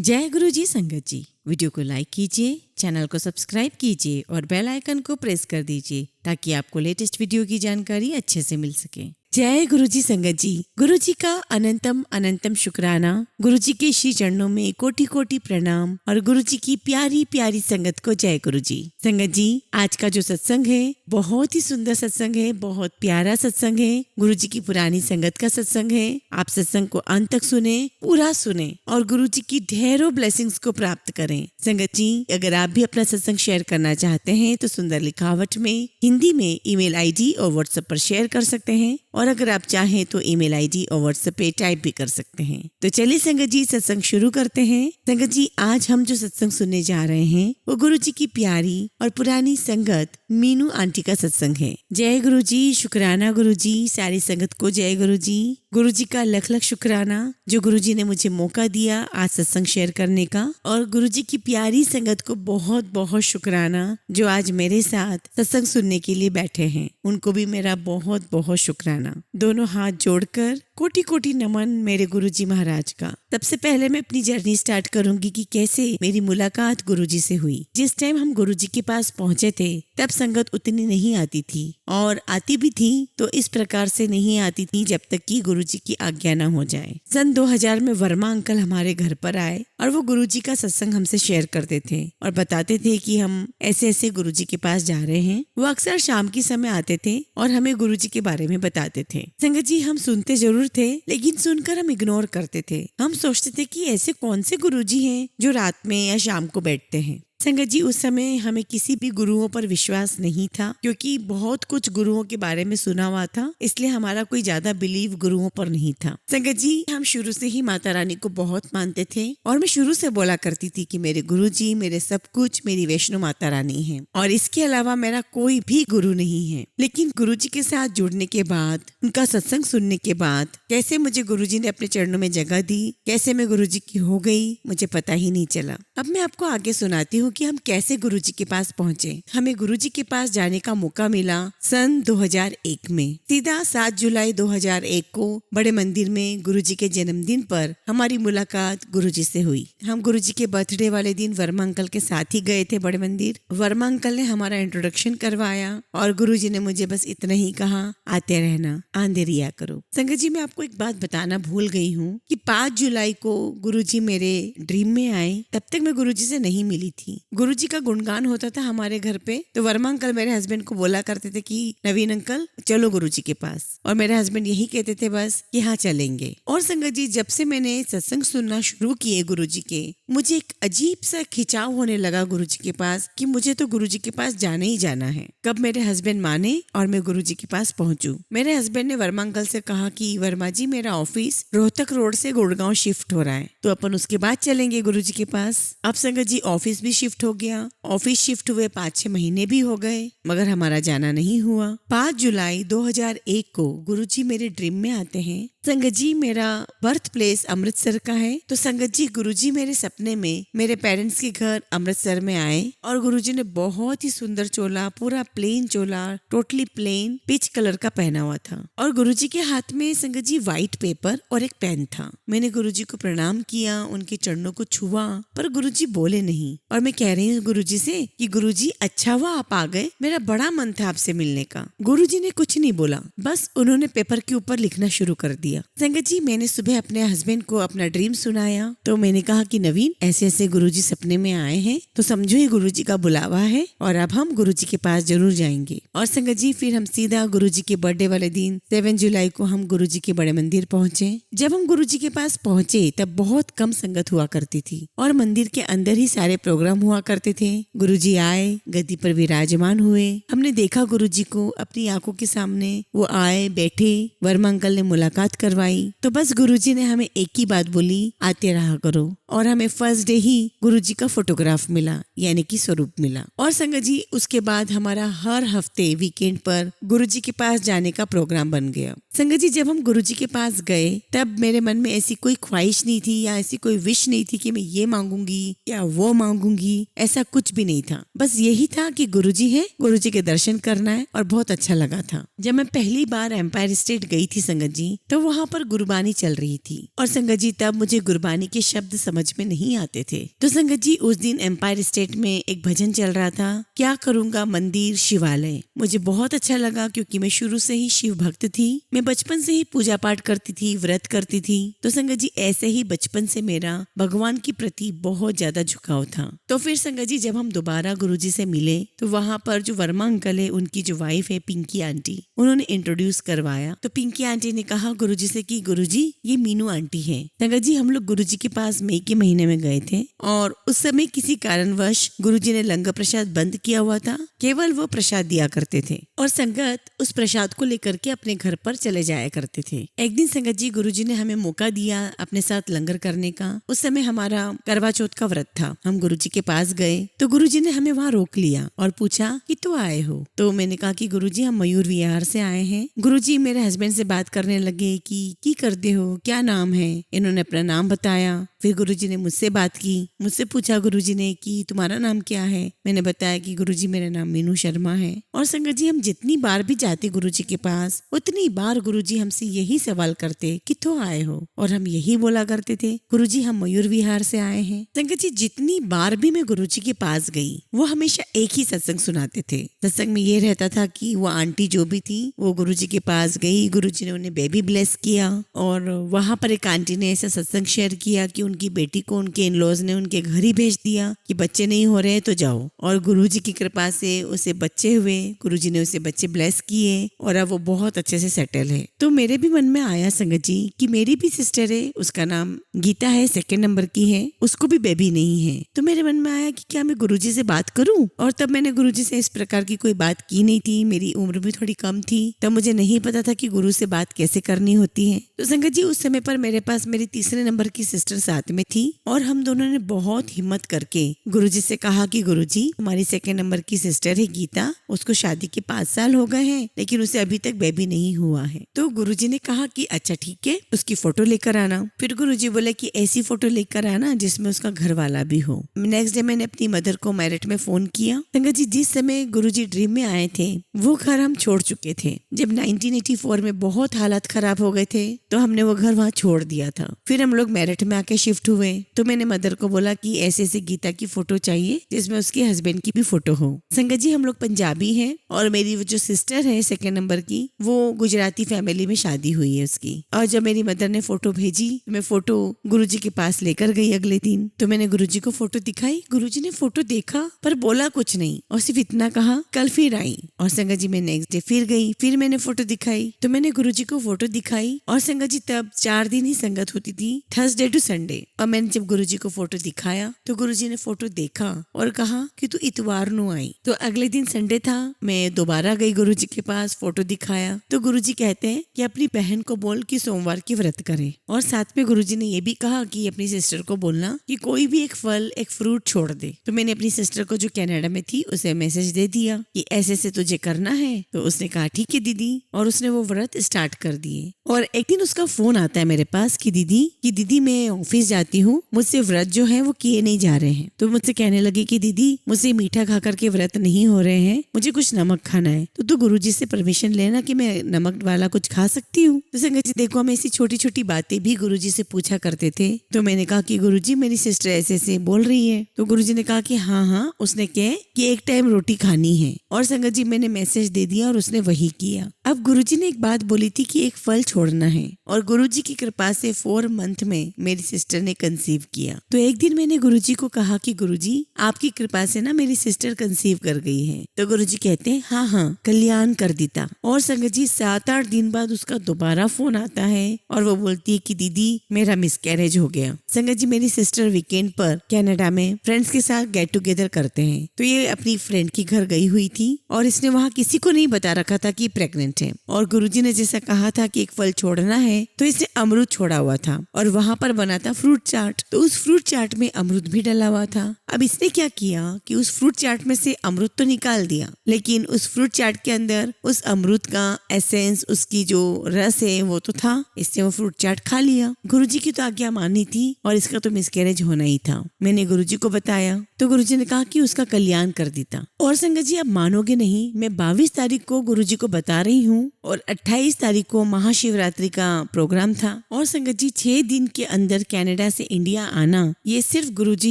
जय गुरु जी संगत जी। वीडियो को लाइक कीजिए, चैनल को सब्सक्राइब कीजिए और बेल आइकन को प्रेस कर दीजिए ताकि आपको लेटेस्ट वीडियो की जानकारी अच्छे से मिल सके। जय गुरु जी संगत जी। गुरु जी का अनंतम अनंतम शुक्राना, गुरु जी के श्री चरणों में कोटि कोटि प्रणाम और गुरु जी की प्यारी प्यारी संगत को जय गुरु जी। संगत जी, आज का जो सत्संग है बहुत ही सुंदर सत्संग है, बहुत प्यारा सत्संग है। गुरु जी की पुरानी संगत का सत्संग है। आप सत्संग को अंत तक सुने, पूरा सुने और गुरु जी की ढेरों ब्लेसिंग्स को प्राप्त करें। संगत जी, अगर आप भी अपना सत्संग शेयर करना चाहते हैं तो सुंदर लिखावट में हिंदी में ईमेल आईडी और व्हाट्सएप पर शेयर कर सकते हैं, और अगर आप चाहें तो ईमेल आईडी और व्हाट्सएप पे टाइप भी कर सकते हैं। तो चलिए संगत जी, सत्संग शुरू करते हैं। संगत जी, आज हम जो सत्संग सुनने जा रहे हैं वो गुरु जी की प्यारी और पुरानी संगत मीनू आंटी का सत्संग है। जय गुरु जी, शुक्राना गुरु जी, सारी संगत को जय गुरु जी। गुरु जी का लख लख शुक्राना जो गुरु जी ने मुझे मौका दिया आज सत्संग शेयर करने का, और गुरु जी की प्यारी संगत को बहुत बहुत शुक्राना जो आज मेरे साथ सत्संग सुनने के लिए बैठे हैं। उनको भी मेरा बहुत बहुत शुक्राना। दोनों हाथ जोड़कर कोटि कोटि नमन मेरे गुरु जी महाराज का। सबसे पहले मैं अपनी जर्नी स्टार्ट करूंगी कि कैसे मेरी मुलाकात गुरु जी से हुई। जिस टाइम हम गुरु जी के पास पहुंचे थे तब संगत उतनी नहीं आती थी, और आती भी थी तो इस प्रकार से नहीं आती थी जब तक कि गुरु जी की आज्ञा न हो जाए। सन 2000 में वर्मा अंकल हमारे घर पर आए और वो गुरु जी का सत्संग हमसे शेयर करते थे और बताते थे कि हम ऐसे ऐसे गुरु जी के पास जा रहे हैं। वो अक्सर शाम के समय आते थे और हमें गुरु जी के बारे में बताते थे। संगत जी, हम सुनते जरूर थे लेकिन सुनकर हम इग्नोर करते थे। हम सोचते थे कि ऐसे कौन से गुरुजी हैं जो रात में या शाम को बैठते हैं। संगत जी, उस समय हमें किसी भी गुरुओं पर विश्वास नहीं था क्योंकि बहुत कुछ गुरुओं के बारे में सुना हुआ था, इसलिए हमारा कोई ज्यादा बिलीव गुरुओं पर नहीं था। संगत जी, हम शुरू से ही माता रानी को बहुत मानते थे और मैं शुरू से बोला करती थी कि मेरे गुरु जी मेरे सब कुछ, मेरी वैष्णो माता रानी है और इसके अलावा मेरा कोई भी गुरु नहीं है। लेकिन गुरु जी के साथ जुड़ने के बाद, उनका सत्संग सुनने के बाद कैसे मुझे गुरु जी ने अपने चरणों में जगह दी, कैसे मैं गुरु जी की हो गई, मुझे पता ही नहीं चला। अब मैं आपको आगे सुनाती हूँ कि हम कैसे गुरु जी के पास पहुँचे। हमें गुरु जी के पास जाने का मौका मिला सन 2001 में। सीधा 7 जुलाई 2001 को बड़े मंदिर में गुरु जी के जन्मदिन पर हमारी मुलाकात गुरु जी से हुई। हम गुरु जी के बर्थडे वाले दिन वर्मा अंकल के साथ ही गए थे बड़े मंदिर। वर्मा अंकल ने हमारा इंट्रोडक्शन करवाया और गुरु जी ने मुझे बस इतना ही कहा, आते रहना, आंधे रिया करो। संगत जी, मैं आपको एक बात बताना भूल गई हूँ कि 5 जुलाई को गुरु जी मेरे ड्रीम में आए। तब तक मैं गुरु जी से नहीं मिली थी। गुरु जी का गुणगान होता था हमारे घर पे, तो वर्मा अंकल मेरे हस्बैंड को बोला करते थे कि नवीन अंकल चलो गुरु जी के पास, और मेरे हस्बैंड यही कहते थे बस कि हाँ चलेंगे। और संगत जी, जब से मैंने सत्संग सुनना शुरू किए गुरु जी के, मुझे एक अजीब सा खिंचाव होने लगा गुरु जी के पास कि मुझे तो गुरु जी के पास जाना ही जाना है। कब मेरे हस्बैंड माने और मैं गुरु जी के पास पहुंचूं। मेरे हस्बैंड ने वर्मा अंकल से कहा कि वर्मा जी, मेरा ऑफिस रोहतक रोड से गुड़गांव शिफ्ट हो रहा है, तो अपन उसके बाद चलेंगे गुरु जी के पास। अब संगत जी, ऑफिस भी शिफ्ट हो गया। ऑफिस शिफ्ट हुए 5-6 महीने भी हो गए मगर हमारा जाना नहीं हुआ। 5 जुलाई 2001 को गुरुजी मेरे ड्रीम में आते हैं। संगत जी, मेरा बर्थ प्लेस अमृतसर का है, तो संगत जी गुरुजी मेरे सपने में मेरे पेरेंट्स के घर अमृतसर में आए और गुरुजी ने बहुत ही सुंदर चोला, पूरा प्लेन चोला, टोटली प्लेन पिच कलर का पहना हुआ था, और गुरुजी के हाथ में संगत जी व्हाइट पेपर और एक पेन था। मैंने गुरुजी को प्रणाम किया, उनके चरणों को छुआ, पर गुरुजी बोले नहीं। और मैं कह रही हूँ गुरुजी से कि गुरुजी, अच्छा हुआ आप आ गए, मेरा बड़ा मन था आपसे मिलने का। गुरुजी ने कुछ नहीं बोला, बस उन्होंने पेपर के ऊपर लिखना शुरू कर दिया। संगत जी, मैंने सुबह अपने हस्बैंड को अपना ड्रीम सुनाया, तो मैंने कहा कि नवीन, ऐसे ऐसे गुरुजी सपने में आए हैं, तो समझो ये गुरुजी का बुलावा है और अब हम गुरुजी के पास जरूर जाएंगे। और संगत जी, फिर हम सीधा गुरुजी के बर्थडे वाले दिन 7 जुलाई को हम गुरुजी के बड़े मंदिर पहुंचे। जब हम गुरुजी के पास पहुंचे तब बहुत कम संगत हुआ करती थी और मंदिर के अंदर ही सारे प्रोग्राम हुआ करते थे। गुरुजी आए, गद्दी पर विराजमान हुए। हमने देखा गुरुजी को अपनी आंखों के सामने, वो आए, बैठे, वर्मा अंकल ने मुलाकात करवाई। तो बस गुरुजी ने हमें एक ही बात बोली, आते रहा करो। और हमें फर्स्ट डे ही गुरुजी का फोटोग्राफ मिला, यानी कि स्वरूप मिला। और संगत जी, उसके बाद हमारा हर हफ्ते वीकेंड पर गुरुजी के पास जाने का प्रोग्राम बन गया। संगत जी, जब हम गुरुजी के पास गए तब मेरे मन में ऐसी कोई ख्वाहिश नहीं थी या ऐसी कोई विश नहीं थी कि मैं ये मांगूंगी या वो मांगूंगी, ऐसा कुछ भी नहीं था। बस यही था कि गुरुजी है, गुरुजी के दर्शन करना है, और बहुत अच्छा लगा था। जब मैं पहली बार एम्पायर स्टेट गई थी संगत जी, तो वो वहाँ पर गुरबानी चल रही थी और संगत जी तब मुझे गुरबानी के शब्द समझ में नहीं आते थे। तो संगत जी उस दिन एम्पायर स्टेट में एक भजन चल रहा था, क्या करूँगा मंदिर शिवालय। मुझे बहुत अच्छा लगा क्योंकि मैं शुरू से ही शिव भक्त थी। मैं बचपन से ही पूजा पाठ करती थी, व्रत करती थी। तो संगत जी ऐसे ही बचपन से मेरा भगवान के प्रति बहुत ज्यादा झुकाव था। तो फिर संगत जी जब हम दोबारा गुरुजी से मिले तो वहाँ पर जो वर्मा अंकल है, उनकी जो वाइफ है पिंकी आंटी, उन्होंने इंट्रोड्यूस करवाया। तो पिंकी आंटी ने कहा गुरुजी से कि गुरुजी ये मीनू आंटी है। संगत जी हम लोग गुरुजी के पास मई के महीने में गए थे और उस समय किसी कारणवश गुरुजी ने लंगर प्रसाद बंद किया हुआ था, केवल वो प्रसाद दिया करते थे और संगत उस प्रसाद को लेकर के अपने घर पर चले जाया करते थे। एक दिन संगत जी गुरुजी ने हमें मौका दिया अपने साथ लंगर करने का। उस समय हमारा करवा चौथ का व्रत था। हम गुरुजी के पास गए तो गुरुजी ने हमें वहाँ रोक लिया और पूछा कि तो आए हो। तो मैंने कहा कि गुरुजी हम मयूर विहार से आए हैं। गुरुजी मेरे हस्बैंड से बात करने लगे कि करते हो, क्या नाम है। इन्होंने अपना नाम बताया। फिर गुरुजी ने मुझसे बात की, मुझसे पूछा गुरुजी ने कि तुम्हारा नाम क्या है। मैंने बताया कि गुरुजी मेरा नाम मीनू शर्मा है। और संगत जी हम जितनी बार भी जाते गुरुजी के पास उतनी बार गुरुजी हमसे यही सवाल करते किथों आए हो, और हम यही बोला करते थे गुरुजी हम मयूर विहार से आए हैं। संगत जी जितनी बार भी मैं गुरुजी के पास गई वो हमेशा एक ही सत्संग सुनाते थे। सत्संग में ये रहता था कि वो आंटी जो भी थी वो गुरुजी के पास गई, गुरुजी ने उन्हें बेबी ब्लेस किया और वहाँ पर एक आंटी ने ऐसा सत्संग शेयर किया कि उनकी बेटी को उनके इन-लॉज ने उनके घर ही भेज दिया कि बच्चे नहीं हो रहे तो जाओ, और गुरुजी की कृपा से उसे बच्चे हुए। गुरुजी ने उसे बच्चे ब्लेस किए और अब वो बहुत अच्छे से सेटल है। तो मेरे भी मन में आया संगत जी कि मेरी भी सिस्टर है, उसका नाम गीता है, 2nd नंबर की है, उसको भी बेबी नहीं है। तो मेरे मन में आया कि क्या मैं गुरुजी से बात करूं, और तब मैंने गुरुजी से इस प्रकार की कोई बात की नहीं थी। मेरी उम्र भी थोड़ी कम थी, तब मुझे नहीं पता था कि गुरु से बात कैसे करनी होती है। तो संगत जी उस समय पर मेरे पास मेरी 3रे नंबर की सिस्टर साथ में थी और हम दोनों ने बहुत हिम्मत करके गुरुजी से कहा कि गुरुजी हमारी 2nd नंबर की सिस्टर है गीता, उसको शादी के 5 साल हो गए हैं लेकिन उसे अभी तक बेबी नहीं हुआ है। तो गुरुजी ने कहा कि अच्छा ठीक है, उसकी फोटो लेकर आना। फिर गुरुजी बोले कि ऐसी फोटो लेकर आना जिसमें उसका घर वाला भी हो। नेक्स्ट डे मैंने अपनी मदर को मैरिट में फोन किया। संगत जी जिस समय गुरुजी ड्रीम में आए थे वो घर हम छोड़ चुके थे। जब 1984 में बहुत हालात खराब हो गए थे तो हमने वो घर वहाँ छोड़ दिया था। फिर हम लोग मैरिट में आके शिफ्ट हुए तो मैंने मदर को बोला कि ऐसे ऐसे गीता की फोटो चाहिए जिसमें उसके हस्बैंड की भी फोटो हो। संगत जी हम लोग पंजाबी हैं और मेरी वो जो सिस्टर है 2nd नंबर की वो गुजराती फैमिली में शादी हुई है उसकी। और जब मेरी मदर ने फोटो भेजी मैं फोटो गुरुजी के पास लेकर गई अगले दिन। तो मैंने गुरुजी को फोटो दिखाई, गुरुजी ने फोटो देखा पर बोला कुछ नहीं और सिर्फ इतना कहा कल फिर आई। और संगत जी मैं नेक्स्ट डे फिर गई, फिर मैंने फोटो दिखाई तो मैंने गुरुजी को फोटो दिखाई। और संगत जी तब 4 दिन ही संगत होती थी, थर्सडे टू संडे। और मैंने जब गुरुजी को फोटो दिखाया तो गुरुजी ने फोटो देखा और कहा कि तू इतवार नु आई। तो अगले दिन संडे था, मैं दोबारा गई गुरुजी के पास, फोटो दिखाया तो गुरुजी कहते हैं कि अपनी बहन को बोल कि सोमवार की व्रत करे। और साथ में गुरुजी ने ये भी कहा कि अपनी सिस्टर को बोलना कि कोई भी एक फल एक फ्रूट छोड़ दे। तो मैंने अपनी सिस्टर को जो कनाडा में थी उसे मैसेज दे दिया कि ऐसे से तुझे करना है। तो उसने कहा ठीक है दीदी, और उसने वो व्रत स्टार्ट कर दिए। और एक दिन उसका फोन आता है मेरे पास कि दीदी मैं ऑफिस जाती हूँ, मुझसे व्रत जो है वो किए नहीं जा रहे हैं। तो मुझसे कहने लगी कि दीदी मुझसे मीठा खा करके व्रत नहीं हो रहे हैं, मुझे कुछ नमक खाना है, तो तू गुरुजी से परमिशन लेना कि मैं नमक वाला कुछ खा सकती हूँ। तो संगत जी देखो हम ऐसी छोटी छोटी बातें भी गुरुजी से पूछा करते थे। तो मैंने कहा कि गुरुजी मेरी सिस्टर ऐसे ऐसे बोल रही है। तो गुरुजी ने कहा कि हाँ उसने कहे कि एक टाइम रोटी खानी है। और संगत जी मैंने मैसेज दे दिया और उसने वही किया। अब गुरुजी ने एक बात बोली थी कि एक फल छोड़ना है और गुरुजी की कृपा से 4 मंथ में मेरी सिस्टर ने कंसीव किया। तो एक दिन मैंने गुरुजी को कहा कि गुरुजी आपकी कृपा से ना मेरी सिस्टर कंसीव कर गई है। तो गुरुजी कहते हैं हाँ कल्याण कर देता। और संगत जी 7-8 दिन बाद उसका दोबारा फोन आता है और वो बोलती है कि दीदी मेरा मिसकैरेज हो गया। संगत जी मेरी सिस्टर वीकेंड पर कनाडा में फ्रेंड्स के साथ गेट टुगेदर करते हैं। तो ये अपनी फ्रेंड के घर गई हुई थी और इसने वहाँ किसी को नहीं बता रखा था कि प्रेग्नेंट है। और गुरुजी ने जैसा कहा था कि एक फल छोड़ना है तो इसने अमरूद छोड़ा हुआ था और वहाँ पर बना था फ्रूट चाट। तो उस फ्रूट चाट में अमरूद भी डला हुआ था। अब इसने क्या किया कि उस फ्रूट चाट में से अमरूद तो निकाल दिया, लेकिन उस फ्रूट चाट के अंदर उस अमरूद का एसेंस, उसकी जो रस है वो तो था। इसने वो फ्रूट चाट खा लिया। गुरुजी की तो आज्ञा मानी थी और इसका तो मिसकैरेज होना ही था। मैंने गुरुजी को बताया तो गुरुजी ने कहा कि उसका कल्याण कर देता। और संगत जी आप मानोगे नहीं, मैं 22 तारीख को गुरुजी को बता रही आई हूँ और 28 तारीख को महाशिवरात्रि का प्रोग्राम था और संगत जी 6 दिन के अंदर कनाडा से इंडिया आना ये सिर्फ गुरुजी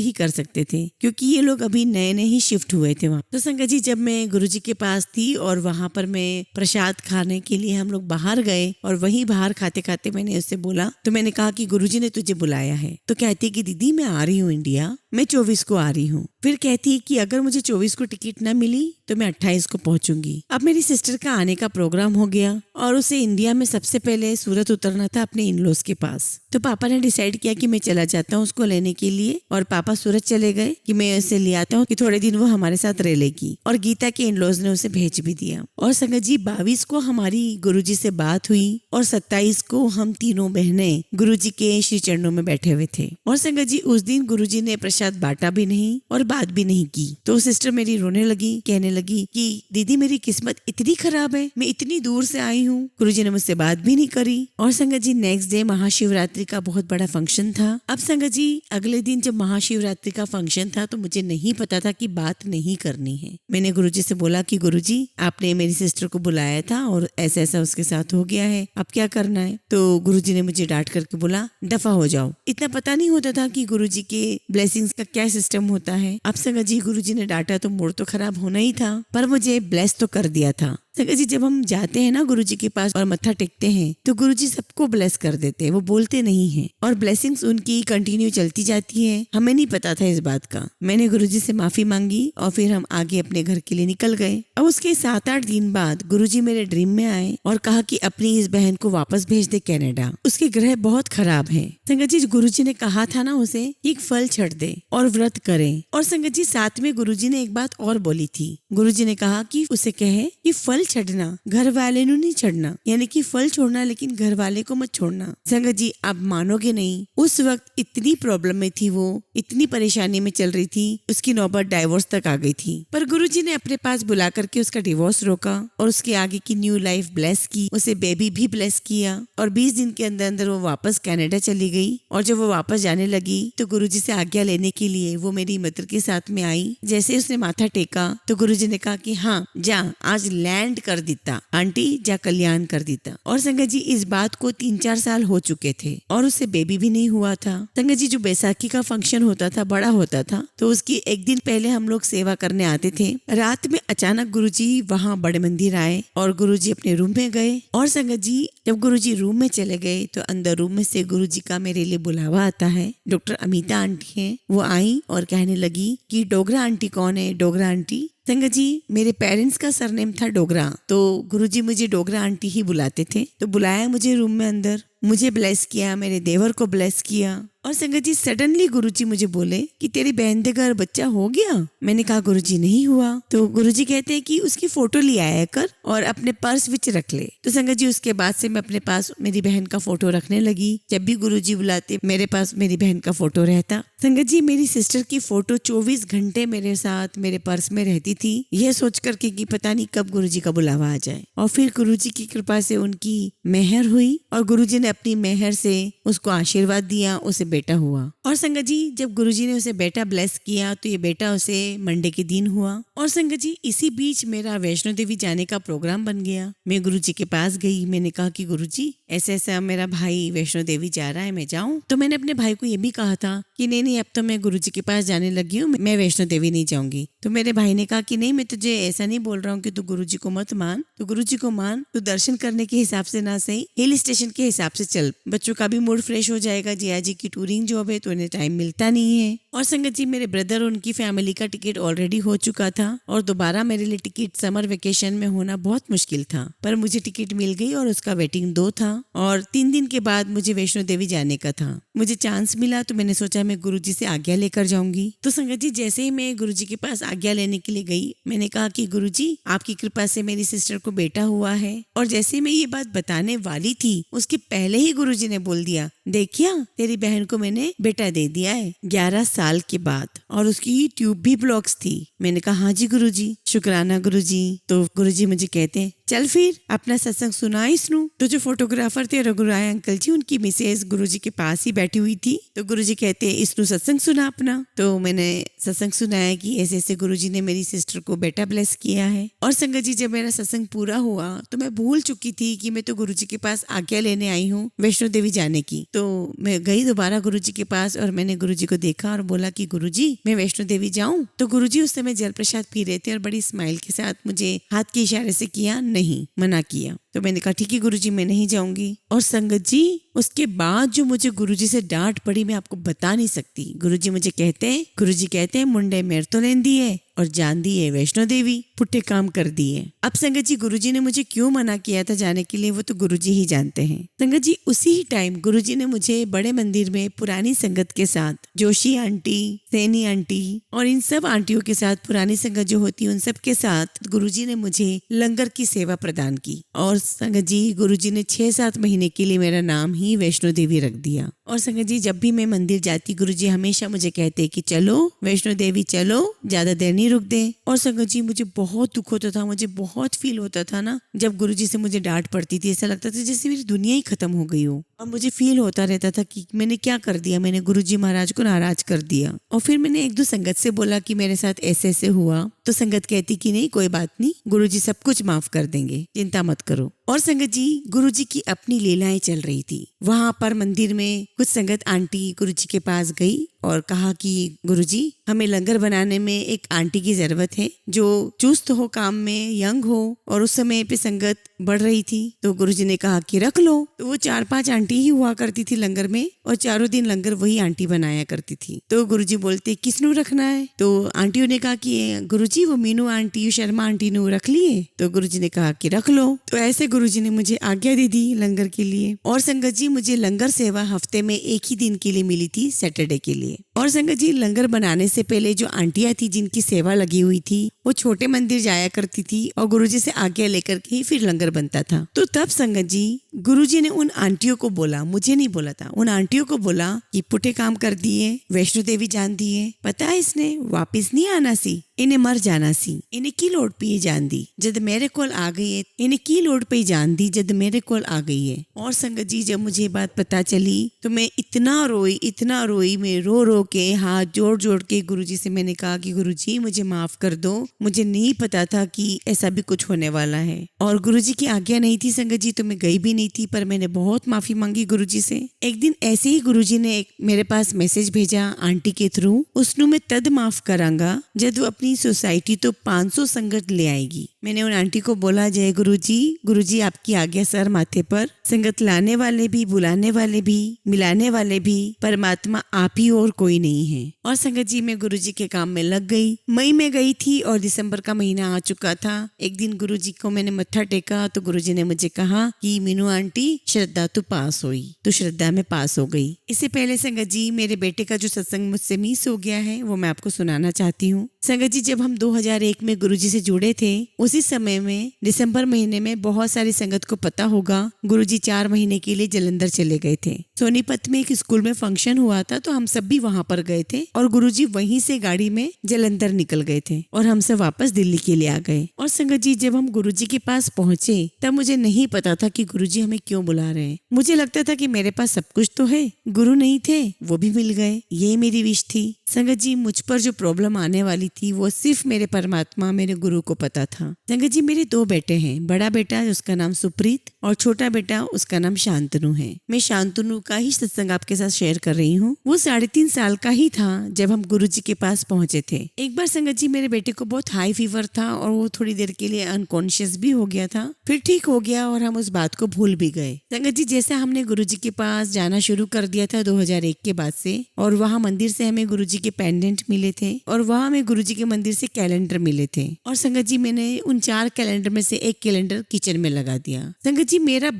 ही कर सकते थे, क्योंकि ये लोग अभी नए नए ही शिफ्ट हुए थे वहाँ। तो संगत जी जब मैं गुरुजी के पास थी और वहाँ पर मैं प्रसाद खाने के लिए हम लोग बाहर गए और वहीं बाहर खाते खाते मैंने उससे बोला, तो मैंने कहा कि गुरुजी ने तुझे बुलाया है। तो कहती है कि दीदी मैं आ रही हूँ इंडिया, मैं 24 को आ रही हूँ। फिर कहती है कि अगर मुझे 24 को टिकट ना मिली तो मैं 28 को पहुंचूंगी। अब मेरी सिस्टर का आने का प्रोग्राम हो गया और उसे इंडिया में सबसे पहले सूरत उतरना था अपने इन-लॉज के पास। तो पापा ने डिसाइड किया कि मैं चला जाता हूँ उसको लेने के लिए और पापा सूरत चले गए कि मैं उसे ले आता हूँ कि थोड़े दिन वो हमारे साथ रह लेगी। और गीता के इन-लॉज ने उसे भेज भी दिया। और संगत जी 22 को हमारी गुरुजी से बात हुई और 27 को हम तीनों बहनें गुरुजी के श्री चरणों में बैठे हुए थे। और संगत जी उस दिन गुरुजी ने प्रसाद बांटा भी नहीं और बात भी नहीं की। तो सिस्टर मेरी रोने लगी, कहने लगी कि दीदी मेरी किस्मत इतनी खराब है, मैं इतनी दूर से आई हूँ, गुरुजी ने मुझसे बात भी नहीं करी। और संगत जी नेक्स्ट डे महाशिवरात्रि का बहुत बड़ा फंक्शन था। अब संगत जी अगले दिन जब महाशिवरात्रि का फंक्शन था तो मुझे नहीं पता था कि बात नहीं करनी है। मैंने गुरुजी से बोला कि गुरुजी आपने मेरी सिस्टर को बुलाया था और ऐसा ऐसा उसके साथ हो गया है, अब क्या करना है। तो गुरुजी ने मुझे डांट करके बोला दफा हो जाओ। इतना पता नहीं होता था कि गुरुजी के ब्लेसिंग्स का क्या सिस्टम होता है। अब संगत जी गुरुजी ने डांटा तो मूड तो खराब होना ही था, पर मुझे ब्लेस तो कर दिया था। संगत जी जब हम जाते हैं ना गुरुजी के पास और मत्था टेकते हैं तो गुरुजी सबको ब्लेस कर देते हैं, वो बोलते नहीं हैं और ब्लेसिंग्स उनकी कंटिन्यू चलती जाती है। हमें नहीं पता था इस बात का। मैंने गुरुजी से माफी मांगी और फिर हम आगे अपने घर के लिए निकल गए। अब उसके 7-8 दिन बाद गुरुजी मेरे ड्रीम में आए और कहा कि अपनी इस बहन को वापस भेज दे कनाडा, उसके ग्रह बहुत खराब है। संगत जी गुरुजी ने कहा था ना उसे एक फल छड़ दे और व्रत करे। और संगत जी साथ में गुरुजी ने एक बात और बोली थी। गुरुजी ने कहा कि उसे कहे कि फल छड़ना घर वाले नु नहीं छड़ना, यानी कि फल छोड़ना लेकिन घर वाले को मत छोड़ना। संगत जी आप मानोगे नहीं, उस वक्त इतनी प्रॉब्लम में थी, वो इतनी परेशानी में चल रही थी, उसकी नौबत डाइवोर्स तक आ गई थी। पर गुरुजी ने अपने पास बुला करके उसका डिवोर्स रोका और उसके आगे की न्यू लाइफ ब्लेस की, उसे बेबी भी ब्लेस किया और 20 दिन के अंदर अंदर वो वापस कनाडा चली गई। और जब वो वापस जाने लगी तो गुरुजी से आज्ञा लेने के लिए वो मेरी मदर के साथ में आई। जैसे उसने माथा टेका तो गुरुजी ने कहा कि हाँ जा आज लैंड कर देता आंटी, जा कल्याण कर देता। और संगत जी इस बात को 3-4 साल हो चुके थे और उससे बेबी भी नहीं हुआ था। संगत जी जो बैसाखी का फंक्शन होता था बड़ा होता था तो उसकी एक दिन पहले हम लोग सेवा करने आते थे। रात में अचानक गुरुजी वहाँ बड़े मंदिर आए और गुरुजी अपने रूम में गए। और संगत जी जब गुरुजी रूम में चले गए तो अंदर रूम में से गुरुजी का मेरे लिए बुलावा आता है। डॉक्टर अमिता आंटी है, वो आई और कहने लगी कि डोगरा आंटी कौन है। डोगरा आंटी संगत जी मेरे पेरेंट्स का सरनेम था डोगरा, तो गुरुजी मुझे डोगरा आंटी ही बुलाते थे। तो बुलाया मुझे रूम में अंदर, मुझे ब्लेस किया, मेरे देवर को ब्लेस किया। और संगत जी सडनली गुरुजी मुझे बोले कि तेरी बहन के घर बच्चा हो गया। मैंने कहा गुरुजी नहीं हुआ। तो गुरुजी कहते हैं कि उसकी फोटो ले आया कर और अपने पर्स विच रख ले। तो संगत जी उसके बाद से मैं अपने पास मेरी बहन का फोटो रखने लगी। जब भी गुरुजी बुलाते मेरे पास मेरी बहन का फोटो रहता। संगत जी मेरी सिस्टर की फोटो 24 घंटे मेरे साथ मेरे पर्स में रहती थी, यह सोच करके कि पता नहीं कब गुरुजी का बुलावा आ जाए। और फिर गुरुजी की कृपा से उनकी मेहर हुई और गुरुजी ने अपनी मेहर से उसको आशीर्वाद दिया, उसे बेटा हुआ। और संगत जी जब गुरुजी ने उसे बेटा ब्लेस किया तो ये बेटा उसे मंडे के दिन हुआ। और संगत जी इसी बीच मेरा वैष्णो देवी जाने का प्रोग्राम बन गया। मैं गुरुजी के पास गई, मैंने कहा कि गुरुजी ऐसा ऐसा मेरा भाई वैष्णो देवी जा रहा है, मैं जाऊं। तो मैंने अपने भाई को ये भी कहा था कि नहीं अब तो मैं गुरुजी के पास जाने लगी हूँ, मैं वैष्णो देवी नहीं जाऊंगी। तो मेरे भाई ने कहा कि नहीं मैं तुझे ऐसा नहीं बोल रहा हूँ कि तू गुरुजी को मत मान, तो गुरुजी को मान, तू दर्शन करने के हिसाब से ना सही हिल स्टेशन के हिसाब से चल, बच्चों का भी मूड फ्रेश हो जाएगा। जिया जी की टूरिंग जॉब है तो उन्हें टाइम मिलता नहीं है। और संगत जी मेरे ब्रदर उनकी फैमिली का टिकट ऑलरेडी हो चुका था और दोबारा मेरे लिए टिकट समर वेकेशन में होना बहुत मुश्किल था, पर मुझे टिकट मिल गई और उसका वेटिंग 2 था और 3 दिन के बाद मुझे वैष्णो देवी जाने का था। मुझे चांस मिला तो मैंने सोचा मैं गुरुजी से आज्ञा लेकर जाऊंगी। तो संगत जी जैसे ही मैं गुरुजी के पास आज्ञा लेने के लिए गई, मैंने कहा कि गुरुजी आपकी कृपा से मेरी सिस्टर को बेटा हुआ है। और जैसे मैं ये बात बताने वाली थी उसके पहले ही गुरुजी ने बोल दिया, देखिया तेरी बहन को मैंने बेटा दे दिया है 11 साल के बाद, और उसकी ट्यूब भी ब्लॉक्स थी। मैंने कहा हाँ जी गुरुजी, शुक्राना गुरुजी। तो गुरुजी मुझे कहते हैं चल फिर अपना सत्संग सुनाई सुनू। तो जो फोटोग्राफर थे रघुराय अंकल जी, उनकी मिसेज गुरुजी के पास ही बैठी हुई थी। तो गुरुजी कहते इसनु सत्संग सुना अपना। तो मैंने सत्संग सुनाया कि ऐसे ऐसे गुरुजी ने मेरी सिस्टर को बेटा ब्लेस किया है। और संगत जी जब मेरा सत्संग पूरा हुआ तो मैं भूल चुकी थी कि मैं तो गुरुजी के पास आज्ञा लेने आई हूँ वैष्णो देवी जाने की। तो मैं गई दोबारा गुरुजी के पास और मैंने गुरुजी को देखा और बोला कि गुरुजी मैं वैष्णो देवी जाऊं। तो गुरुजी उस समय जल प्रसाद पी रहे थे और बड़ी स्माइल के साथ मुझे हाथ के इशारे से किया, नहीं, मना किया। तो मैंने कहा ठीक है गुरुजी मैं नहीं जाऊंगी। और संगत जी उसके बाद जो मुझे गुरुजी से डांट पड़ी मैं आपको बता नहीं सकती। गुरुजी कहते हैं मुंडे मेर तो लेन दी है और जान दी है वैष्णो देवी, पुट्ठे काम कर दिए। अब संगत जी गुरुजी ने मुझे क्यों मना किया था जाने के लिए वो तो गुरुजी ही जानते हैं। संगत जी उसी ही टाइम गुरुजी ने मुझे बड़े मंदिर में पुरानी संगत के साथ, जोशी आंटी, सैनी आंटी और इन सब आंटियों के साथ, पुरानी संगत जो होती है उन सब के साथ गुरुजी ने मुझे लंगर की सेवा प्रदान की। और संगत जी गुरुजी ने 6-7 महीने के लिए मेरा नाम ही वैष्णो देवी रख दिया। और संगत जी जब भी मैं मंदिर जाती गुरुजी हमेशा मुझे कहते कि चलो वैष्णो देवी चलो, ज्यादा देर नहीं रुक दे। और संगत जी मुझे बहुत दुख होता था, मुझे बहुत फील होता था ना जब गुरुजी से मुझे डांट पड़ती थी। ऐसा लगता था जैसे मेरी दुनिया ही खत्म हो गई हो। और मुझे फील होता रहता था कि मैंने क्या कर दिया, मैंने गुरुजी महाराज को नाराज कर दिया। और फिर मैंने एक दो संगत से बोला कि मेरे साथ ऐसे ऐसे हुआ। तो संगत कहती कि नहीं कोई बात नहीं, गुरुजी सब कुछ माफ कर देंगे, चिंता मत करो। और संगत जी गुरुजी की अपनी लीलाएं चल रही थी। वहां पर मंदिर में कुछ संगत आंटी गुरुजी के पास गई और कहा कि गुरुजी हमें लंगर बनाने में एक आंटी की जरूरत है जो चुस्त हो, काम में यंग हो। और उस समय पे संगत बढ़ रही थी तो गुरुजी ने कहा कि रख लो। तो वो 4-5 आंटी ही हुआ करती थी लंगर में और चारों दिन लंगर वही आंटी बनाया करती थी। तो गुरुजी बोलते किसनु रखना है? तो आंटियों ने कहा कि गुरुजी वो मीनू आंटी, शर्मा आंटी नु रख लिए। तो गुरुजी ने कहा कि रख लो। तो ऐसे गुरुजी ने मुझे आज्ञा दे दी लंगर के लिए। और संगत जी मुझे लंगर सेवा हफ्ते में एक ही दिन के लिए मिली थी, सैटरडे के लिए। और संगत जी लंगर बनाने से पहले जो आंटियां थी जिनकी सेवा लगी हुई थी वो छोटे मंदिर जाया करती थी और गुरुजी से आज्ञा लेकर के ही फिर लंगर बनता था। तो तब संगत जी गुरुजी ने उन आंटियों को बोला, मुझे नहीं बोला था, उन आंटियों को बोला कि पुट्ठे काम कर दिए, वैष्णो देवी जान दिए, पता है इसने वापिस नहीं आना सी, इन्हें मर जाना सी, इन्हें की लोड़ पे जान दी जद मेरे कोल आ गई है, इन्हें की लोड़ पे जान दी जद मेरे कोल आ गई है। और संगत जी जब मुझे बात पता चली तो मैं इतना रोई, मैं रो रो के हाथ जोड़ जोड़ के गुरुजी से मैंने कहा कि गुरुजी मुझे माफ कर दो, मुझे नहीं पता था कि ऐसा भी कुछ होने वाला है। और गुरुजी की आज्ञा नहीं थी संगत जी तो मैं गई भी नहीं थी, पर मैंने बहुत माफी मांगी गुरुजी से। एक दिन ऐसे ही गुरुजी ने मेरे पास मैसेज भेजा आंटी के थ्रू, उसनु मैं तद माफ करांगा जब वो अपनी सोसाइटी तो 500 संगत ले आएगी। मैंने उन आंटी को बोला जय गुरुजी आपकी आज्ञा सर माथे पर, संगत लाने वाले भी, बुलाने वाले भी, मिलाने वाले भी परमात्मा आप ही और कोई नहीं है। और संगत जी मैं गुरुजी के काम में लग गई। मई में गई थी और दिसंबर का महीना आ चुका था। एक दिन गुरुजी को मैंने मत्था टेका तो गुरुजी ने मुझे कहा कि मीनू आंटी श्रद्धा तू पास हुई, तो श्रद्धा में पास हो गई। इससे पहले संगत जी मेरे बेटे का जो सत्संग मुझसे मिस हो गया है वो मैं आपको सुनाना चाहती हूँ। संगत जी जब हम 2001 में गुरुजी से जुड़े थे उसी समय में दिसंबर महीने में बहुत सारी संगत को पता होगा गुरुजी 4 महीने के लिए जलंधर चले गए थे। सोनीपत में एक स्कूल में फंक्शन हुआ था तो हम सब भी वहां पर गए थे और गुरुजी वहीं से गाड़ी में जलंधर निकल गए थे और हम सब वापस दिल्ली के लिए आ गए। और संगत जी जब हम गुरुजी के पास पहुंचे तब मुझे नहीं पता था कि गुरुजी हमें क्यों बुला रहे हैं। मुझे लगता था कि मेरे पास सब कुछ तो है, गुरु नहीं थे वो भी मिल गए, ये मेरी विश थी। संगत जी मुझ पर जो प्रॉब्लम आने वाली थी वो सिर्फ मेरे परमात्मा, मेरे गुरु को पता था। संगत जी मेरे 2 बेटे हैं, बड़ा बेटा उसका नाम सुप्रीत और छोटा बेटा उसका नाम शांतनु है। मैं शांतनु का ही सत्संग आपके साथ शेयर कर रही हूँ। वो 3.5 साल का ही था जब हम गुरुजी के पास पहुंचे थे। एक बार संगत जी मेरे बेटे को बहुत हाई फीवर था और वो थोड़ी देर के लिए अनकॉन्शियस भी हो गया था, फिर ठीक हो गया और हम उस बात को भूल भी गए। संगत जी जैसे हमने गुरुजी के पास जाना शुरू कर दिया था 2001 के बाद से, और वहाँ मंदिर से हमें गुरुजी के पेंडेंट मिले थे और वहाँ हमें गुरुजी के मंदिर से कैलेंडर मिले थे। और संगत जी मैंने उन 4 कैलेंडर में से एक कैलेंडर किचन में लगा दिया। संगत जी मेरा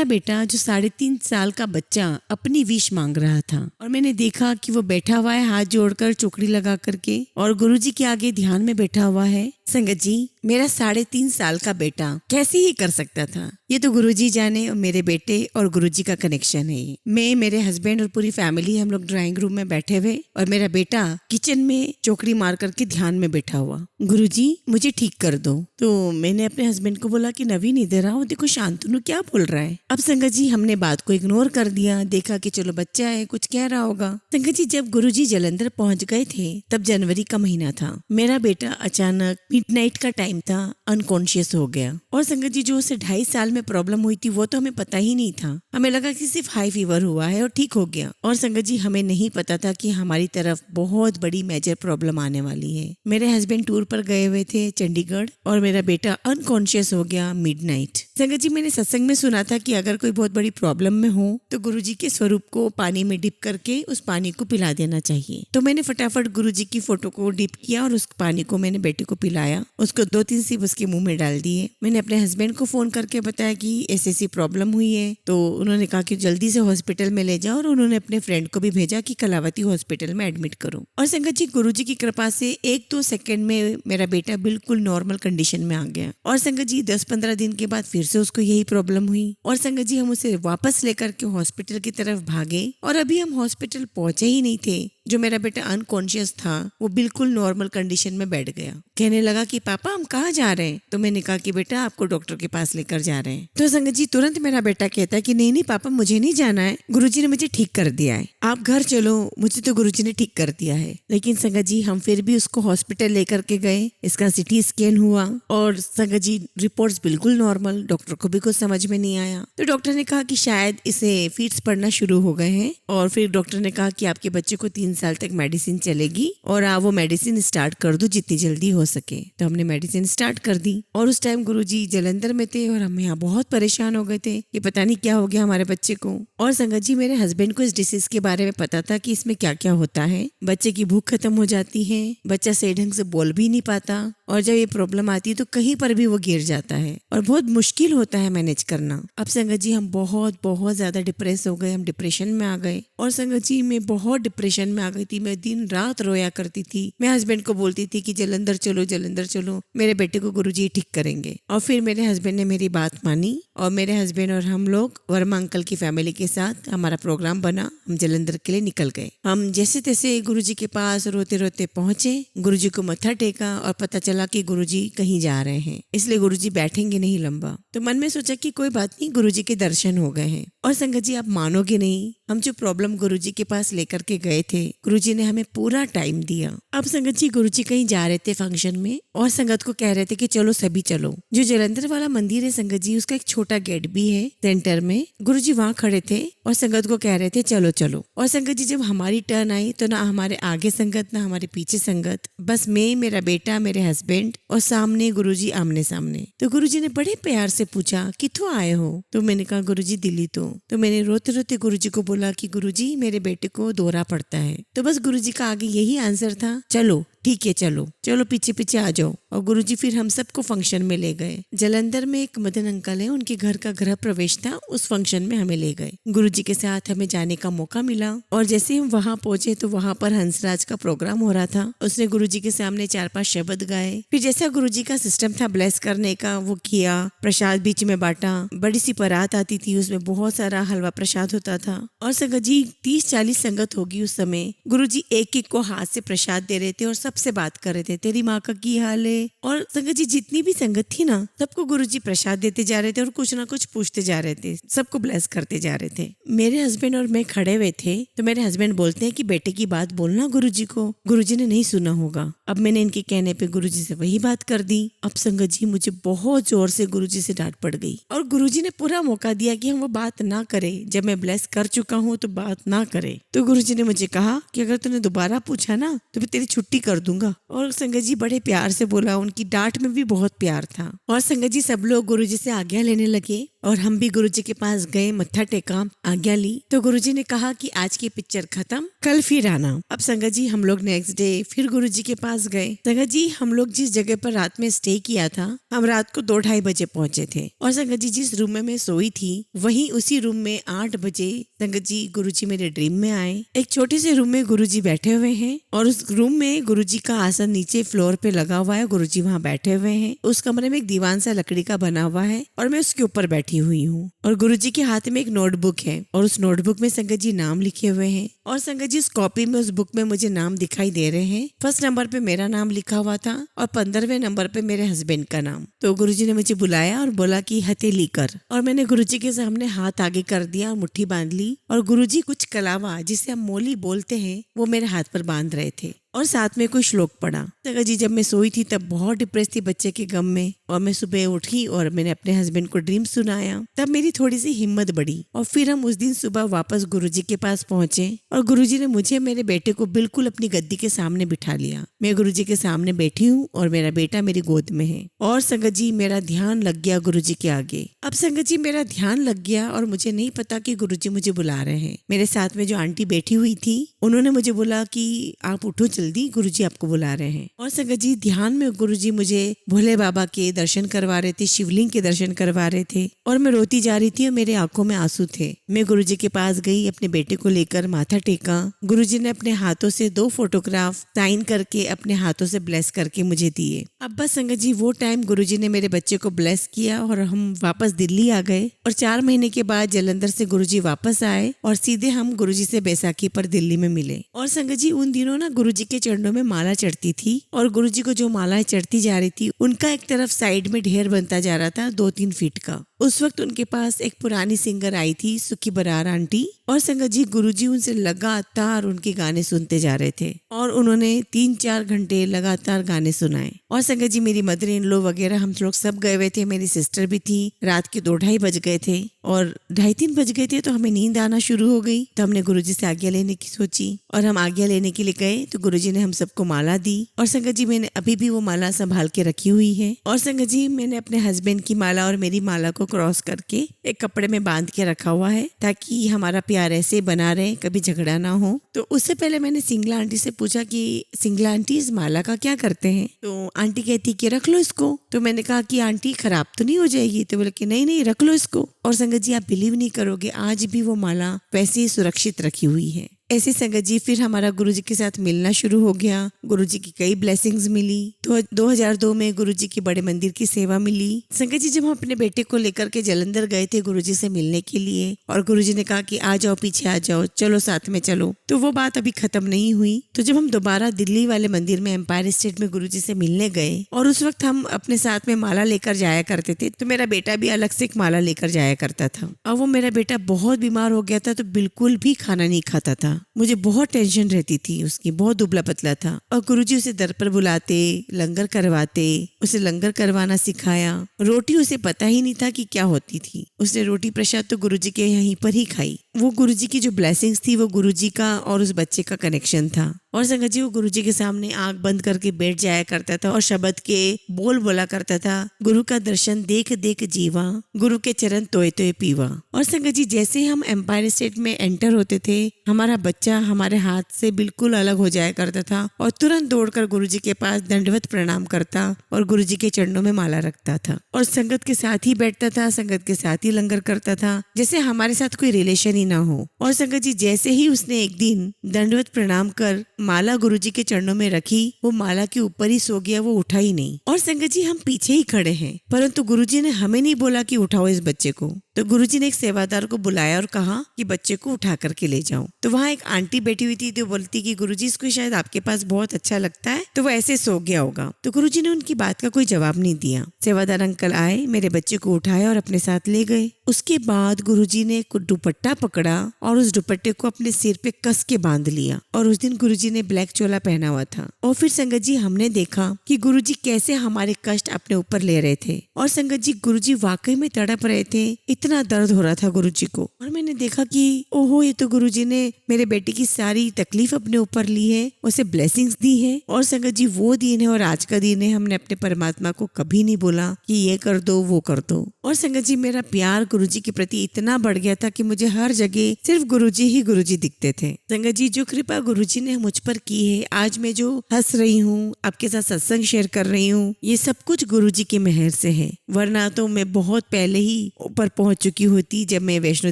बेटा जो 3.5 साल का बच्चा अपनी विश मांग रहा था और मैंने देखा कि वो बैठा हुआ है हाथ जोड़कर चौकड़ी लगा करके और गुरुजी के आगे ध्यान में बैठा हुआ है। संगत जी, मेरा 3.5 साल का बेटा कैसे ही कर सकता था? ये तो गुरुजी जाने और मेरे बेटे और गुरुजी का कनेक्शन है ये। मैं, मेरे हस्बैंड और पूरी फैमिली हम लोग ड्राइंग रूम में बैठे हुए और मेरा बेटा किचन में चौकड़ी मार करके ध्यान में बैठा हुआ। गुरुजी मुझे ठीक कर दो। तो मैंने अपने हस्बैंड को बोला कि नवीन इधर आओ, देखो शांतनु क्या बोल रहा है। अब संगत जी हमने बात को इग्नोर कर दिया, देखा कि चलो बच्चा है कुछ कह रहा होगा। संगत जी जब गुरुजी जलंधर पहुंच गए थे तब जनवरी का महीना था। मेरा बेटा अचानक मिडनाइट का टाइम था, अनकॉन्शियस हो गया। और संगत जी जो उसे 2.5 साल में प्रॉब्लम हुई थी वो तो हमें पता ही नहीं था। हमें लगा कि सिर्फ हाई फीवर हुआ है और ठीक हो गया। और संगत जी हमें नहीं पता था कि हमारी तरफ बहुत बड़ी मेजर प्रॉब्लम आने वाली है। मेरे हस्बैंड टूर पर गए हुए थे चंडीगढ़ और मेरा बेटा अनकॉन्शियस हो गया मिडनाइट। संगत जी मैंने सत्संग में सुना था कि अगर कोई बहुत बड़ी प्रॉब्लम में हो तो गुरुजी के स्वरूप को पानी में डिप करके उस पानी को पिला देना चाहिए। तो मैंने फटाफट गुरुजी की फोटो को डिप किया और उस पानी को मैंने बेटे को पिलाया। उसको 2-3 सिप उसके मुंह में डाल दिए। मैंने अपने हस्बैंड को फोन करके बताया कि ऐसी प्रॉब्लम हुई है। तो उन्होंने कहा कि जल्दी से हॉस्पिटल में ले जाओ और उन्होंने अपने फ्रेंड को भी भेजा कि कलावती हॉस्पिटल में एडमिट करो। और संगत जी गुरुजी की कृपा से 1-2 सेकंड में मेरा बेटा बिल्कुल नॉर्मल कंडीशन में आ गया। और संगत जी 10-15 दिन के बाद फिर से उसको यही प्रॉब्लम हुई और संगत जी हम उसे वापस लेकर के हॉस्पिटल की तरफ भागे और अभी हम हॉस्पिटल पहुंचे ही नहीं थे, जो मेरा बेटा अनकॉन्शियस था वो बिल्कुल नॉर्मल कंडीशन में बैठ गया। कहने लगा कि पापा हम कहाँ जा रहे हैं? तो मैंने कहा कि बेटा आपको डॉक्टर के पास लेकर जा रहे हैं। तो संगत जी तुरंत मेरा बेटा कहता है कि नहीं नहीं पापा मुझे नहीं जाना है, गुरुजी ने मुझे ठीक कर दिया है, आप घर चलो, मुझे तो गुरुजी ने ठीक कर दिया है। लेकिन संगत जी हम फिर भी उसको हॉस्पिटल लेकर के गए, इसका सिटी स्कैन हुआ और संगत जी रिपोर्ट्स बिल्कुल नॉर्मल। डॉक्टर को भी कुछ समझ में नहीं आया। तो डॉक्टर ने कहा कि शायद इसे फीट्स पड़ना शुरू हो गए हैं और फिर डॉक्टर ने कहा कि आपके बच्चे को 3 साल तक मेडिसिन चलेगी और आप वो मेडिसिन स्टार्ट कर दो जितनी जल्दी हो सके। तो हमने मेडिसिन स्टार्ट कर दी और उस टाइम गुरुजी जलंधर में थे और हम यहाँ बहुत परेशान हो गए थे कि पता नहीं क्या हो गया हमारे बच्चे को। और संगत जी मेरे हस्बैंड को इस डिसीज के बारे में पता था कि इसमें क्या क्या होता है। बच्चे की भूख खत्म हो जाती है, बच्चा सही ढंग से बोल भी नहीं पाता और जब ये प्रॉब्लम आती है तो कहीं पर भी वो गिर जाता है और बहुत मुश्किल होता है मैनेज करना। अब संगत जी हम बहुत बहुत ज्यादा डिप्रेस हो गए, हम डिप्रेशन में आ गए। और संगत जी मैं बहुत डिप्रेशन में आ गई थी, मैं दिन रात रोया करती थी। मैं हस्बैंड को बोलती थी कि जलंधर चलो जलंधर चलो, मेरे बेटे को गुरुजी ठीक करेंगे। और फिर मेरे हस्बैंड ने मेरी बात मानी और मेरे हस्बैंड और हम लोग वर्मा अंकल की फैमिली के साथ हमारा प्रोग्राम बना, हम जलंधर के लिए निकल गए। हम जैसे तैसे गुरुजी के पास रोते रोते पहुंचे, गुरुजी को मत्था टेका और पता चला कि गुरुजी कहीं जा रहे हैं, इसलिए गुरुजी बैठेंगे नहीं लंबा। तो मन में सोचा कि कोई बात नहीं, गुरुजी के दर्शन हो गए हैं। और संगत जी आप मानोगे नहीं, हम जो प्रॉब्लम गुरुजी के पास लेकर के गए थे गुरुजी ने हमें पूरा टाइम दिया। अब संगत जी गुरुजी कहीं जा रहे थे फंक्शन में और संगत को कह रहे थे कि चलो सभी चलो। जो जलंधर वाला मंदिर है संगत जी उसका एक छोटा गेट भी है सेंटर में, गुरुजी वहाँ खड़े थे और संगत को कह रहे थे चलो चलो। और संगत जी जब हमारी टर्न आई तो ना हमारे आगे संगत ना हमारे पीछे संगत, बस मैं, मेरा बेटा, मेरे हस्बैंड और सामने गुरुजी आमने सामने। तो गुरुजी ने बड़े प्यार से पूछा किथों आए हो? तो मैंने कहा गुरुजी दिल्ली तो मैंने रोते रोते गुरुजी को बोला कि गुरुजी मेरे बेटे को दौरा पड़ता है। तो बस गुरुजी का आगे यही आंसर था, चलो ठीक है चलो चलो पीछे पीछे आ जाओ। और गुरुजी फिर हम सबको फंक्शन में ले गए। जलंधर में एक मदन अंकल है, उनके घर का गृह प्रवेश था, उस फंक्शन में हमें ले गए। गुरुजी के साथ हमें जाने का मौका मिला और जैसे हम वहाँ पहुंचे तो वहाँ पर हंसराज का प्रोग्राम हो रहा था। उसने गुरुजी के सामने 4-5 शब्द गाए, फिर जैसा गुरुजी का सिस्टम था ब्लेस करने का वो किया, प्रसाद बीच में बांटा, बड़ी सी परात आती थी, उसमें बहुत सारा हलवा प्रसाद होता था। और संगत जी 30-40 संगत होगी उस समय। गुरुजी एक एक को हाथ से प्रसाद दे रहे थे और सबसे बात कर रहे थे, तेरी माँ का की हाल है। और संगत जी जितनी भी संगत थी ना सबको गुरुजी प्रसाद देते जा रहे थे और कुछ ना कुछ पूछते जा रहे थे, सबको ब्लेस करते जा रहे थे। मेरे हस्बैंड और मैं खड़े हुए थे तो मेरे हस्बैंड बोलते हैं कि बेटे की बात बोलना गुरुजी को, गुरुजी ने नहीं सुना होगा। अब मैंने इनके कहने पे गुरुजी से वही बात कर दी। अब संगत जी मुझे बहुत जोर से गुरुजी से डांट पड़ गई और गुरुजी ने पूरा मौका दिया कि हम वो बात ना करे, जब मैं ब्लेस कर चुका हूँ तो बात ना करे। तो गुरुजी ने मुझे कहा कि अगर तूने दोबारा पूछा ना तो मैं तेरी छुट्टी कर दूंगा। और संगत जी बड़े प्यार से बोला, उनकी डांट में भी बहुत प्यार था। और संगत जी सब लोग गुरुजी से आज्ञा लेने लगे। और हम भी गुरुजी के पास गए, मत्था टेका, आज्ञा ली। तो गुरुजी ने कहा कि आज की पिक्चर खत्म, कल फिर आना। अब संगत जी हम लोग नेक्स्ट डे फिर गुरुजी के पास गए। संगत जी हम लोग जिस जगह पर रात में स्टे किया था, हम रात को 2-2:30 बजे पहुंचे थे। और संगत जी जिस रूम में मैं सोई थी, वहीं उसी रूम में 8 बजे संगत जी गुरुजी मेरे ड्रीम में आए। एक छोटे से रूम में गुरुजी बैठे हुए हैं और उस रूम में गुरुजी का आसन नीचे फ्लोर पे लगा हुआ है, गुरुजी वहाँ बैठे हुए हैं। उस कमरे में एक दीवान सा लकड़ी का बना हुआ है और मैं उसके ऊपर बैठी हुई हूँ और गुरुजी के हाथ में एक नोटबुक है और उस नोटबुक में संगत जी नाम लिखे हुए हैं। और संगत जी उस कॉपी में, उस बुक में मुझे नाम दिखाई दे रहे हैं। फर्स्ट नंबर पे मेरा नाम लिखा हुआ था और 15वें नंबर पे मेरे हस्बैंड का नाम। तो गुरुजी ने मुझे बुलाया और बोला कि हथेली कर, और मैंने गुरुजी के सामने हाथ आगे कर दिया और मुट्ठी बांध ली और गुरुजी कुछ कलावा, जिसे हम मोली बोलते हैं, वो मेरे हाथ पर बांध रहे थे और साथ में कोई श्लोक पढ़ा। संगत जी जब मैं सोई थी तब बहुत डिप्रेस थी बच्चे के गम में, और मैं सुबह उठी और मैंने अपने हस्बैंड को ड्रीम सुनाया। तब मेरी थोड़ी सी हिम्मत बढ़ी और फिर हम उस दिन सुबह वापस गुरुजी के पास पहुंचे और गुरुजी ने मुझे, मेरे बेटे को बिल्कुल अपनी गद्दी के सामने बिठा लिया। मैं गुरुजी के सामने बैठी हूँ और मेरा बेटा मेरी गोद में है और संगत जी मेरा ध्यान लग गया गुरुजी के आगे। अब संगत जी मेरा ध्यान लग गया और मुझे नहीं पता कि गुरुजी मुझे बुला रहे हैं। मेरे साथ में जो आंटी बैठी हुई थी, उन्होंने मुझे बोला कि आप उठो जल्दी, गुरुजी आपको बुला रहे हैं। और संगत जी ध्यान में गुरुजी मुझे भोले बाबा के दर्शन करवा रहे थे, शिवलिंग के दर्शन करवा रहे थे और मैं रोती जा रही थी और मेरे आंखों में आंसू थे। मैं गुरुजी के पास गई, अपने बेटे को लेकर माथा टेका। गुरुजी ने अपने हाथों से 2 फोटोग्राफ साइन करके अपने हाथों से ब्लेस करके मुझे दिए। अब बस संगत जी वो टाइम गुरुजी ने मेरे बच्चे को ब्लेस किया और हम वापस दिल्ली आ गए और 4 महीने के बाद जलंधर से गुरुजी वापस आए और सीधे हम गुरुजी से बैसाखी पर दिल्ली में मिले। और संगत जी उन दिनों ना गुरुजी के चरणों में माला चढ़ती थी और गुरुजी को जो मालाएं चढ़ती जा रही थी, उनका एक तरफ साइड में ढेर बनता जा रहा था 2-3 फीट का। उस वक्त उनके पास एक पुरानी सिंगर आई थी, सुखी बरार आंटी, और संगत जी गुरुजी उनसे लगातार उनके गाने सुनते जा रहे थे और उन्होंने 3-4 घंटे लगातार गाने सुनाए। और संगत जी मेरी मदर इन लॉ वगैरह हम लोग सब गए हुए थे, मेरी सिस्टर भी थी। रात के 2-2:30 बज गए थे और 2:30-3 बज गए थे तो हमें नींद आना शुरू हो गई। तो हमने गुरुजी से आज्ञा लेने की सोची और हम आज्ञा लेने के लिए गए तो गुरुजी ने हम सबको माला दी और संगत जी मैंने अभी भी वो माला संभाल के रखी हुई है। और संगत जी मैंने अपने हस्बैंड की माला और मेरी माला को क्रॉस करके एक कपड़े में बांध के रखा हुआ है ताकि हमारा प्यार ऐसे बना रहे, कभी झगड़ा ना हो। तो उससे पहले मैंने सिंगला आंटी से पूछा कि सिंगला आंटी इस माला का क्या करते हैं? तो आंटी कहती कि रख लो इसको। तो मैंने कहा कि आंटी खराब तो नहीं हो जाएगी? तो बोले कि नहीं नहीं रख लो इसको। और संगत जी आप बिलीव नहीं करोगे, आज भी वो माला वैसे ही सुरक्षित रखी हुई है। ऐसे संगत जी फिर हमारा गुरुजी के साथ मिलना शुरू हो गया। गुरुजी की कई ब्लेसिंग्स मिली। तो 2002 में गुरुजी के बड़े मंदिर की सेवा मिली। संगत जी जब हम अपने बेटे को लेकर के जलंधर गए थे गुरुजी से मिलने के लिए और गुरुजी ने कहा कि आ जाओ, पीछे आ जाओ, चलो साथ में चलो, तो वो बात अभी खत्म नहीं हुई। तो जब हम दोबारा दिल्ली वाले मंदिर में एम्पायर स्टेट में गुरुजी से मिलने गए और उस वक्त हम अपने साथ में माला लेकर जाया करते थे, तो मेरा बेटा भी अलग से एक माला लेकर जाया करता था। और वो मेरा बेटा बहुत बीमार हो गया था तो बिल्कुल भी खाना नहीं खाता था। मुझे बहुत टेंशन रहती थी उसकी, बहुत दुबला पतला था। और गुरुजी उसे दर पर बुलाते, लंगर करवाते, उसे लंगर करवाना सिखाया। रोटी उसे पता ही नहीं था कि क्या होती थी। उसने रोटी प्रसाद तो गुरुजी के यहीं पर ही खाई। वो गुरुजी की जो ब्लेसिंग्स थी वो गुरुजी का और उस बच्चे का कनेक्शन था। और संगत जी वो गुरुजी के सामने आंख बंद करके बैठ जाया करता था और शब्द के बोल बोला करता था, गुरु का दर्शन देख देख जीवा, गुरु के चरण तोए तोए पीवा। और संगत जी जैसे हम एम्पायर स्टेट में एंटर होते थे, हमारा बच्चा हमारे हाथ से बिल्कुल अलग हो जाया करता था और तुरंत दौड़कर गुरुजी के पास दंडवत प्रणाम करता और गुरुजी के चरणों में माला रखता था और संगत के साथ ही बैठता था, संगत के साथ ही लंगर करता था, जैसे हमारे साथ कोई रिलेशन ही ना हो। और संगत जी जैसे ही उसने एक दिन दंडवत प्रणाम कर माला गुरुजी के चरणों में रखी, वो माला के ऊपर ही सो गया, वो उठा ही नहीं। और संगत जी हम पीछे ही खड़े हैं, परंतु गुरुजी ने हमें नहीं बोला कि उठाओ इस बच्चे को। तो गुरुजी ने एक सेवादार को बुलाया और कहा कि बच्चे को उठा करके ले जाओ। तो वहाँ एक आंटी बैठी हुई थी, तो बोलती कि गुरुजी इसको शायद आपके पास बहुत अच्छा लगता है, तो वो ऐसे सो गया होगा। तो गुरुजी ने उनकी बात का कोई जवाब नहीं दिया। सेवादार अंकल आए, मेरे बच्चे को उठाया और अपने साथ ले गए। उसके बाद गुरुजी ने एक दुपट्टा पकड़ा और उस दुपट्टे को अपने सिर पे कस के बांध लिया। और उस दिन गुरुजी ने ब्लैक चोला पहना हुआ था। और फिर संगत जी हमने देखा कि गुरुजी कैसे हमारे कष्ट अपने ऊपर ले रहे थे। और संगत जी गुरुजी वाकई में तड़प रहे थे, इतना दर्द हो रहा था गुरुजी को। और मैंने देखा कि ओहो, ये तो गुरुजी ने मेरे बेटे की सारी तकलीफ अपने ऊपर ली है, उसे ब्लेसिंग्स दी है। और संगत जी वो दिन है और आज का दिन है, हमने अपने परमात्मा को कभी नहीं बोला कि ये कर दो वो कर दो। और संगत जी मेरा प्यार गुरुजी के प्रति इतना बढ़ गया था कि मुझे हर जगह सिर्फ गुरुजी ही गुरुजी दिखते थे। संगत जी जो कृपा गुरुजी ने मुझ पर की है, आज मैं जो हंस रही हूँ, आपके साथ सत्संग शेयर कर रही हूँ, ये सब कुछ गुरुजी की मेहर से है। वरना तो मैं बहुत पहले ही ऊपर पहुंच चुकी होती जब मैं वैष्णो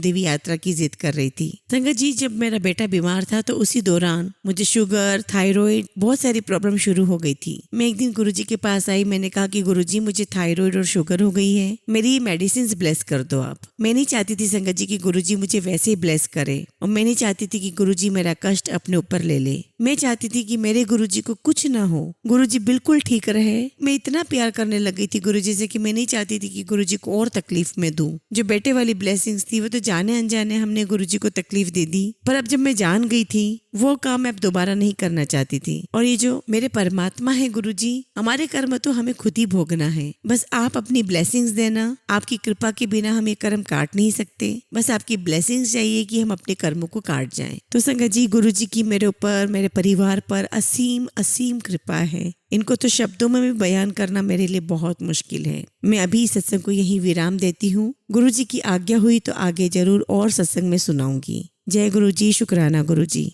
देवी यात्रा की जिद कर रही थी। संगत जी जब मेरा बेटा बीमार था तो उसी दौरान मुझे शुगर, थायराइड, बहुत सारी प्रॉब्लम शुरू हो गई थी। मैं एक दिन गुरुजी के पास आई, मैंने कहा कि गुरुजी मुझे थायराइड और शुगर हो गई है, मेरी मेडिसिन ब्लेस कर दो आप। मैं नहीं चाहती थी संगत जी कि गुरुजी मुझे वैसे ही ब्लेस करे, और मैं नहीं चाहती थी कि गुरुजी मेरा कष्ट अपने ऊपर ले ले। मैं चाहती थी कि मेरे गुरुजी को कुछ ना हो, गुरुजी बिल्कुल ठीक रहे। मैं इतना प्यार करने लगी थी गुरुजी से कि मैं नहीं चाहती थी कि गुरुजी को और तकलीफ में दूं। जो बेटे वाली ब्लेसिंग्स थी वो तो जाने अनजाने हमने गुरुजी को तकलीफ दे दी, पर अब जब मैं जान गई थी वो काम मैं अब दोबारा नहीं करना चाहती थी। और ये जो मेरे परमात्मा है गुरुजी, हमारे कर्म तो हमें खुद ही भोगना है, बस आप अपनी ब्लेसिंग्स देना। आपकी कृपा के बिना हम ये कर्म काट नहीं सकते, बस आपकी ब्लेसिंग्स चाहिए कि हम अपने कर्मों को काट जाएं। तो संगत जी गुरुजी की मेरे ऊपर, मेरे परिवार पर असीम असीम कृपा है। इनको तो शब्दों में भी बयान करना मेरे लिए बहुत मुश्किल है। मैं अभी इस सत्संग को यहीं विराम देती हूँ। गुरुजी की आज्ञा हुई तो आगे जरूर और सत्संग में सुनाऊंगी। जय गुरुजी, शुक्राना गुरुजी।